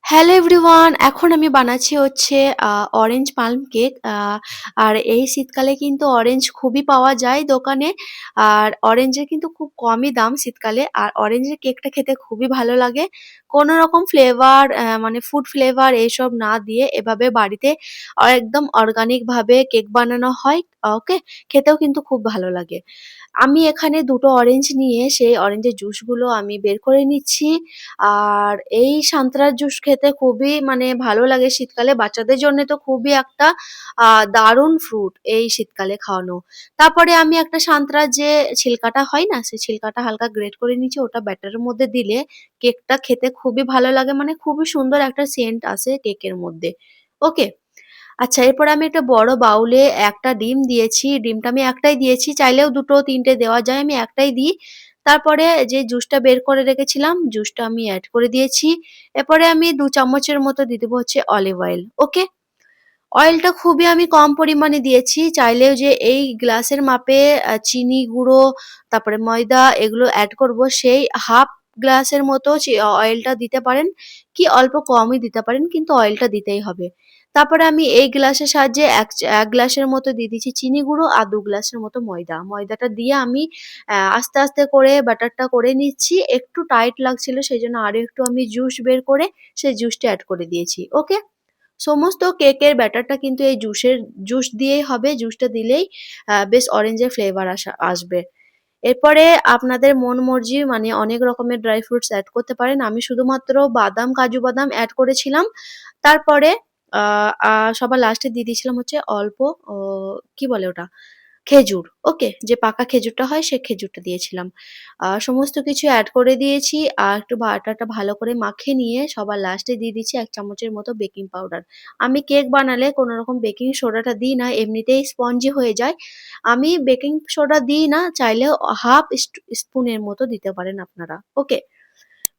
Hello everyone! এখন আমি বানাচ্ছি হচ্ছে অরেঞ্জ পাল্ম কেক। আর এই শীতকালে কিন্তু অরেঞ্জ খুবই পাওয়া যায় দোকানে। আর অরেঞ্জের কিন্তু খুব কমই দাম শীতকালে। আর অরেঞ্জের কেকটা খেতে খুবই ভালো লাগে। কোনো রকম ফ্লেভার মানে ফুড ফ্লেভার এসব না দিয়ে এভাবে বাড়িতে একদম অর্গানিক ভাবে কেক বানানো হয়। ওকে? খেতেও কিন্তু খুব ভালো লাগে। আমি এখানে ২ টো অরেঞ্জ নিয়ে সেই অরেঞ্জের জুসগুলো আমি বের করে নিচ্ছি। আর এই সান্ত্রার জুস খেতে খুবই মানে ভালো লাগে শীতকালে। বাচ্চাদের জন্যে তো খুবই একটা আ দারুণ ফ্রুট এই শীতকালে খাওয়ানো। তারপরে আমি একটা সান্ত্রার যে ছিলকাটা হয় না? সেই ছিলকাটা হালকা গ্রেট করে নিচ্ছি। ওটা ব্যাটারের মধ্যে দিলে কেকটা খেতে খুবই ভালো লাগে। মানে খুবই সুন্দর একটা সেন্ট আসে কেকের মধ্যে। ওকে? আচ্ছা, এরপরে আমি একটা বড় বাউলে একটা ডিম দিয়েছি। ডিমটা আমি একটাই দিয়েছি। চাইলেও ২ টো ৩ টে দেওয়া যায়। আমি একটাই দিই। তারপরে যে জুসটা বের করে রেখেছিলাম, জুসটা আমি এড করে দিয়েছি। এরপরে আমি ২ চামচের মতো দিয়ে দেবো হচ্ছে অলিভ অয়েল। ওকে? অয়েলটা খুবই আমি কম পরিমাণে দিয়েছি। চাইলেও যে এই গ্লাসের মাপে চিনি গুঁড়ো, তারপরে ময়দা এগুলো এড করব সেই হাফ গ্লাসের মতো অয়েলটা দিতে পারেন কি অল্প কমই দিতে পারেন কিন্তু অয়েলটা দিতেই হবে। তারপরে আমি এই গ্লাসের সাহায্যে ১ গ্লাসের মতো দিয়ে দিচ্ছি চিনি গুঁড়ো আর ২ গ্লাসের মতো ময়দা। ময়দাটা দিয়ে আমি আস্তে, আস্তে করে ব্যাটারটা করে নিচ্ছি। একটু টাইট লাগছিল সেজন্য আরো একটু আমি জুস বের করে সেই জুসটা এড করে দিয়েছি। ওকে? সমস্ত কেকের ব্যাটারটা কিন্তু এই জুস দিয়েই হবে। জুসটা দিলেই বেশ অরেঞ্জের ফ্লেভার আসবে। এরপরে আপনাদের মন মর্জি মানে অনেক রকমের ড্রাই ফ্রুটস এড করতে পারেন। আমি শুধুমাত্র বাদাম, কাজু বাদাম এড করেছিলাম। তারপরে আ আ সবার লাস্টে দিয়ে দিয়েছিলাম হচ্ছে অল্প ও কি বলে ওটা? খেজুর, ওকে? যে পাকা খেজুরটা হয় সে খেজুরটা দিয়েছিলাম। সমস্ত কিছু এড করে দিয়েছি। আর একটু বাটারটা ভালো করে মাখিয়ে নিয়ে সবার লাস্টে দিয়ে দিচ্ছি ১ চামচের মতো বেকিং পাউডার। আমি কেক বানালে কোনো রকম বেকিং সোডাটা দিই না, এমনিতেই স্পঞ্জি হয়ে যায়। আমি বেকিং সোডা দিই না, চাইলেও হাফ স্পুনের মতো দিতে পারেন আপনারা, ওকে?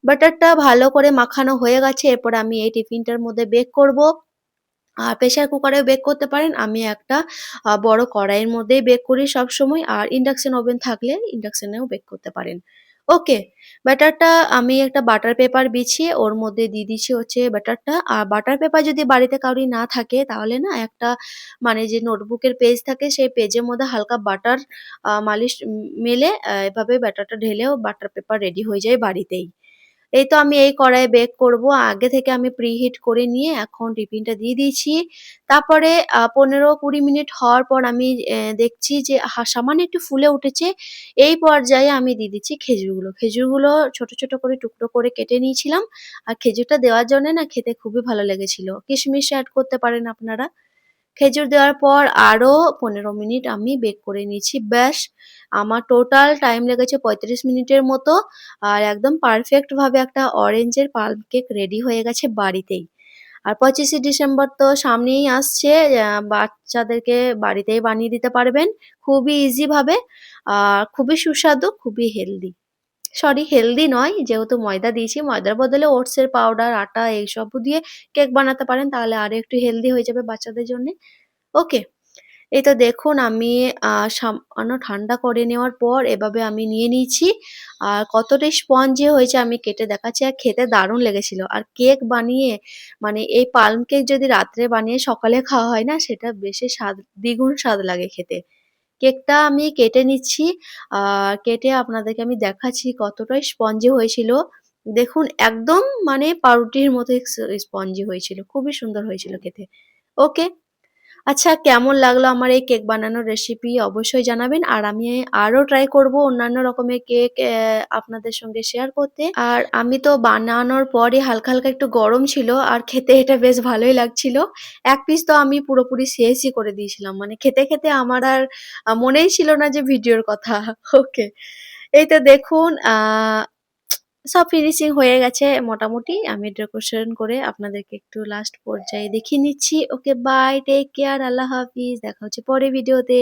বাটারটা ভালো করে মাখানো হয়ে গেছে। এরপরে আমি এই টিফিনটার মধ্যে বেক করব। প্রেশার কুকারেও বেক করতে পারেন। আমি একটা বড় কড়াইয়ের মধ্যেই বেক করি সবসময়। আর ইন্ডাকশন ওভেন থাকলে ইন্ডাকশনেও বেক করতে পারেন। ওকে। ব্যাটারটা আমি একটা বাটার পেপার বিছিয়ে ওর মধ্যে দিয়ে দিচ্ছি হচ্ছে ব্যাটারটা। আর বাটার পেপার যদি বাড়িতে কারোরই না থাকে তাহলে না একটা মানে যে নোটবুকের পেজ থাকে সেই পেজের মধ্যে হালকা বাটার মালিশ মেলে এভাবে ব্যাটারটা ঢেলেও বাটার পেপার রেডি হয়ে যায় বাড়িতেই। এই তো আমি এই কড়াইয়ে বেক করব। আগে থেকে আমি প্রিহিট করে নিয়ে এখন টিফিনটা দিয়ে দিয়েছি। তারপরে ১৫-২০ মিনিট হওয়ার পর আমি দেখছি যে সামান্য একটু ফুলে উঠেছে। এই পর্যায়ে আমি দিয়ে দিচ্ছি খেজুরগুলো। খেজুরগুলো ছোট, ছোট করে টুকরো করে কেটে নিয়েছিলাম। আর খেজুরটা দেওয়ার জন্যে না খেতে খুবই ভালো লেগেছিল। কিশমিশ এড করতে পারেন আপনারা। খেজুর দেওয়ার পর আরো ১৫ মিনিট আমি বেক করে নিয়েছি। ব্যাস আমার টোটাল টাইম লেগেছে ৩৫ মিনিটের মতো। আর একদম পারফেক্ট ভাবে একটা অরেঞ্জের পাল্ম কেক রেডি হয়ে গেছে বাড়িতেই। আর ২৫শে ডিসেম্বর তো সামনেই আসছে। বাচ্চাদেরকে বাড়িতেই বানিয়ে দিতে পারবেন। খুবই ইজি ভাবে। খুবই সুস্বাদু, খুবই হেলদি। সরি হেলদি নয়, যেহেতু ময়দা দিয়েছি, ময়দার বদলে ওটসের পাউডার, আটা এইসবও দিয়ে কেক বানাতে পারেন। তাহলে আরো একটু হেলদি হয়ে যাবে বাচ্চাদের জন্যে। ওকে। এই তো দেখুন আমি সামান্য ঠান্ডা করে নেওয়ার পর এভাবে আমি নিয়ে নিয়েছি। আর কতটা স্পঞ্জি হয়েছে আমি কেটে দেখাচ্ছি। আর খেতে দারুণ লেগেছিল। আর কেক বানিয়ে মানে এই পাল্ম কেক যদি রাত্রে বানিয়ে সকালে খাওয়া হয় না সেটা বেশি স্বাদ দ্বিগুণ স্বাদ লাগে খেতে। কেকটা আমি কেটে নিচ্ছি। কেটে আপনাদেরকে আমি দেখাচ্ছি কতটা স্পঞ্জি হয়েছিল। দেখুন একদম মানে পাউরুটির মতো স্পঞ্জি হয়েছিল। খুবই সুন্দর হয়েছিল খেতে। ওকে। আচ্ছা কেমন লাগলো আমার এই কেক বানানোর রেসিপি অবশ্যই জানাবেন। আর আমি আরো ট্রাই করব অন্যান্য রকমের কেক আপনাদের সঙ্গে শেয়ার করতে। আর আমি তো বানানোর পরে হালকা, হালকা একটু গরম ছিল আর খেতে এটা বেশ ভালোই লাগছিল। ১ পিস তো আমি পুরোপুরি শেষই করে দিয়েছিলাম। মানে খেতে, খেতে আমার আর মনেই ছিল না যে ভিডিওর কথা। ওকে। এই তো দেখুন সব ফিনিশিং হয়ে গেছে মোটামুটি। আমি ডেকোরেশন করে আপনাদেরকে একটু লাস্ট পর্যায়ে দেখিয়ে নিচ্ছি। ওকে বাই, টেক কেয়ার, আল্লাহ হাফিজ। দেখা হচ্ছে পরের ভিডিওতে।